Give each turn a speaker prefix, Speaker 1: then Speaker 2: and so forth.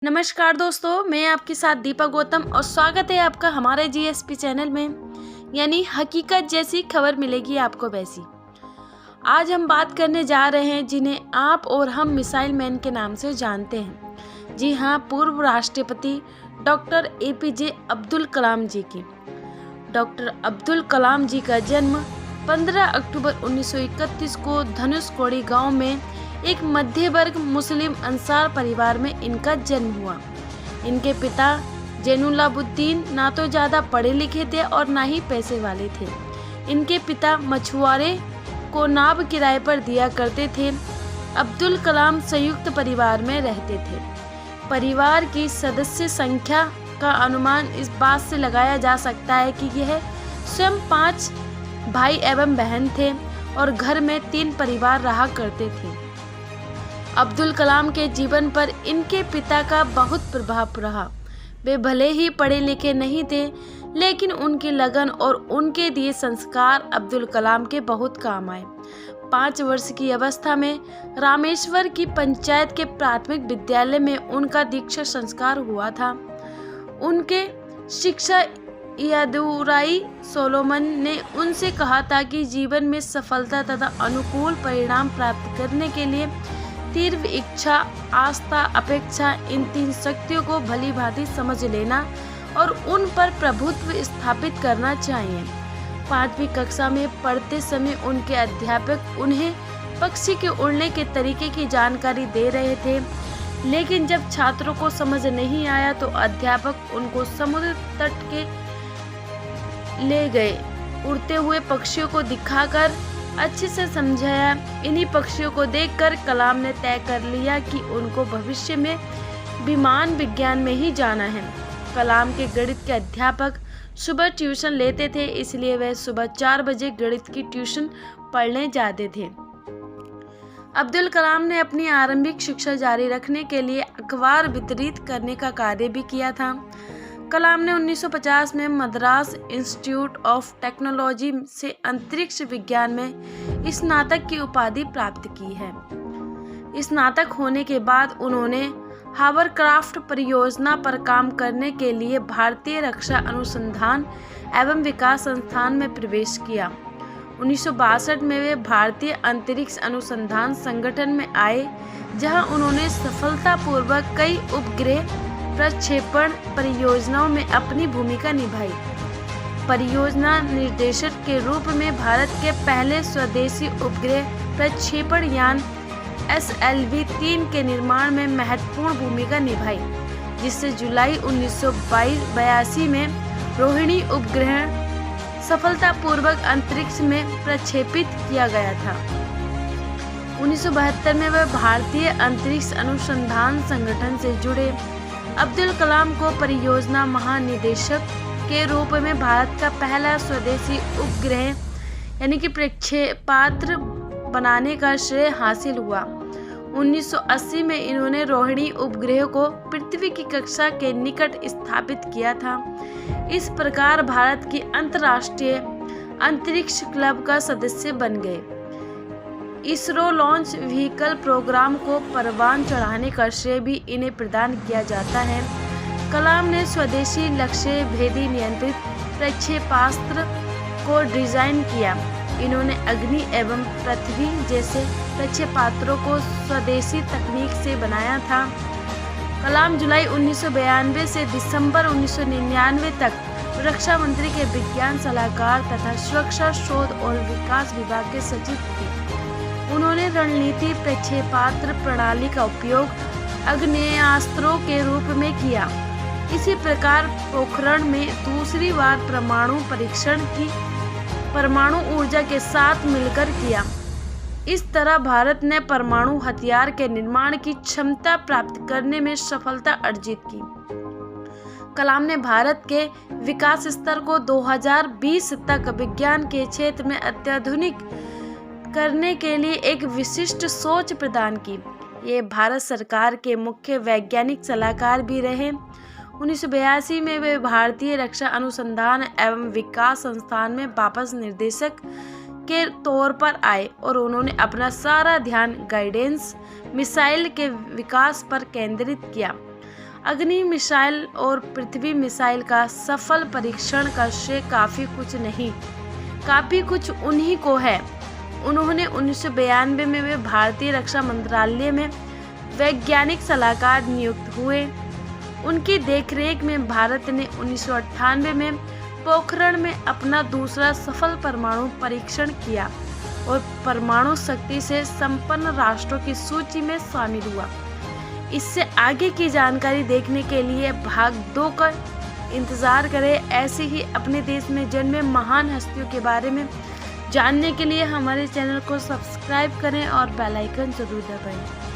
Speaker 1: नमस्कार दोस्तों, मैं आपके साथ दीपा गौतम और स्वागत है आपका हमारे जीएसपी चैनल में। यानी हकीकत जैसी खबर मिलेगी आपको वैसी। आज हम बात करने जा रहे हैं जिन्हें आप और हम मिसाइल मैन के नाम से जानते हैं। जी हाँ, पूर्व राष्ट्रपति डॉक्टर एपीजे अब्दुल कलाम जी की। डॉक्टर अब्दुल कलाम जी का जन्म 15 अक्टूबर 1931 को धनुषकोडी गांव में एक मध्य वर्ग मुस्लिम अंसार परिवार में इनका जन्म हुआ। इनके पिता जैनुलाब्दीन ना तो ज़्यादा पढ़े लिखे थे और ना ही पैसे वाले थे। इनके पिता मछुआरे को नाव किराए पर दिया करते थे। अब्दुल कलाम संयुक्त परिवार में रहते थे। परिवार की सदस्य संख्या का अनुमान इस बात से लगाया जा सकता है कि यह स्वयं 5 भाई एवं बहन थे और घर में 3 परिवार रहा करते थे। अब्दुल कलाम के जीवन पर इनके पिता का बहुत प्रभाव रहा। वे भले ही पढ़े लिखे नहीं थे, लेकिन उनकी लगन और उनके दिए संस्कार अब्दुल कलाम के बहुत काम आए। 5 वर्ष की अवस्था में रामेश्वर की पंचायत के प्राथमिक विद्यालय में उनका दीक्षा संस्कार हुआ था। उनके शिक्षा यादुराई सोलोमन ने उनसे कहा था कि जीवन में सफलता तथा अनुकूल परिणाम प्राप्त करने के लिए तीव्र इच्छा, आस्था, अपेक्षा, इन 3 शक्तियों को भली भांति समझ लेना और उन पर प्रभुत्व स्थापित करना चाहिए। 5वीं कक्षा में पढ़ते समय उनके अध्यापक उन्हें पक्षी के उड़ने के तरीके की जानकारी दे रहे थे, लेकिन जब छात्रों को समझ नहीं आया तो अध्यापक उनको समुद्र तट के ले गए। उड़ते हुए पक्षियों को दिखाकर अच्छे से समझाया। इन्हीं पक्षियों को देखकर कलाम ने तय कर लिया कि उनको भविष्य में विमान विज्ञान में ही जाना है। कलाम के गणित के अध्यापक सुबह ट्यूशन लेते थे, इसलिए वह सुबह 4 बजे गणित की ट्यूशन पढ़ने जाते थे। अब्दुल कलाम ने अपनी आरंभिक शिक्षा जारी रखने के लिए अखबार वितरित करने का कार्य भी किया था। कलाम ने 1950 में मद्रास इंस्टीट्यूट ऑफ टेक्नोलॉजी से अंतरिक्ष विज्ञान में स्नातक की उपाधि प्राप्त की है। स्नातक होने के बाद उन्होंने हावरक्राफ्ट परियोजना पर काम करने के लिए भारतीय रक्षा अनुसंधान एवं विकास संस्थान में प्रवेश किया। 1962 में वे भारतीय अंतरिक्ष अनुसंधान संगठन में आए, जहां उन्होंने सफलतापूर्वक कई उपग्रह प्रक्षेपण परियोजनाओं में अपनी भूमिका निभाई। परियोजना निर्देशक के रूप में भारत के पहले स्वदेशी उपग्रह प्रक्षेपण यान SLV-3 के निर्माण में महत्वपूर्ण भूमिका निभाई, जिससे जुलाई 1982 में रोहिणी उपग्रह सफलतापूर्वक अंतरिक्ष में प्रक्षेपित किया गया था। 1972 में वह भारतीय अंतरिक्ष अनुसंधान संगठन से जुड़े। अब्दुल कलाम को परियोजना महानिदेशक के रूप में भारत का पहला स्वदेशी उपग्रह यानी कि प्रक्षेपास्त्र बनाने का श्रेय हासिल हुआ। 1980 में इन्होंने रोहिणी उपग्रह को पृथ्वी की कक्षा के निकट स्थापित किया था। इस प्रकार भारत की अंतर्राष्ट्रीय अंतरिक्ष क्लब का सदस्य बन गए। इसरो लॉन्च व्हीकल प्रोग्राम को परवान चढ़ाने का श्रेय भी इन्हें प्रदान किया जाता है। कलाम ने स्वदेशी लक्ष्य भेदी नियंत्रित प्रक्षेपास्त्र को डिजाइन किया। इन्होंने अग्नि एवं पृथ्वी जैसे प्रक्षेपास्त्रों को स्वदेशी तकनीक से बनाया था। कलाम जुलाई 1992 से दिसंबर 1999 तक रक्षा मंत्री के विज्ञान सलाहकार तथा सुरक्षा शोध और विकास विभाग के सचिव थे। उन्होंने रणनीति प्रक्षेपास्त्र प्रणाली का उपयोग आग्नेयास्त्रों के रूप में किया। इसी प्रकार पोखरण में दूसरी बार परमाणु परीक्षण की परमाणु ऊर्जा के साथ मिलकर किया। इस तरह भारत ने परमाणु हथियार के निर्माण की क्षमता प्राप्त करने में सफलता अर्जित की। कलाम ने भारत के विकास स्तर को 2020 तक विज्ञान के क्षेत्र में अत्याधुनिक करने के लिए एक विशिष्ट सोच प्रदान की। ये भारत सरकार के मुख्य वैज्ञानिक सलाहकार भी रहे। 1982 में वे भारतीय रक्षा अनुसंधान एवं विकास संस्थान में वापस निर्देशक के तौर पर आए और उन्होंने अपना सारा ध्यान गाइडेंस मिसाइल के विकास पर केंद्रित किया। अग्नि मिसाइल और पृथ्वी मिसाइल का सफल परीक्षण का श्रेय काफ़ी कुछ उन्हीं को है। उन्होंने 1992 में वे भारतीय रक्षा मंत्रालय में वैज्ञानिक सलाहकार नियुक्त हुए। उनकी देखरेख में भारत ने 1998 में पोखरण में अपना दूसरा सफल परमाणु परीक्षण किया और परमाणु शक्ति से संपन्न राष्ट्रों की सूची में शामिल हुआ। इससे आगे की जानकारी देखने के लिए भाग 2 का इंतज़ार करें। ऐसे ही अपने देश में जन्मे महान हस्तियों के बारे में जानने के लिए हमारे चैनल को सब्सक्राइब करें और बेल आइकन जरूर दबाएं।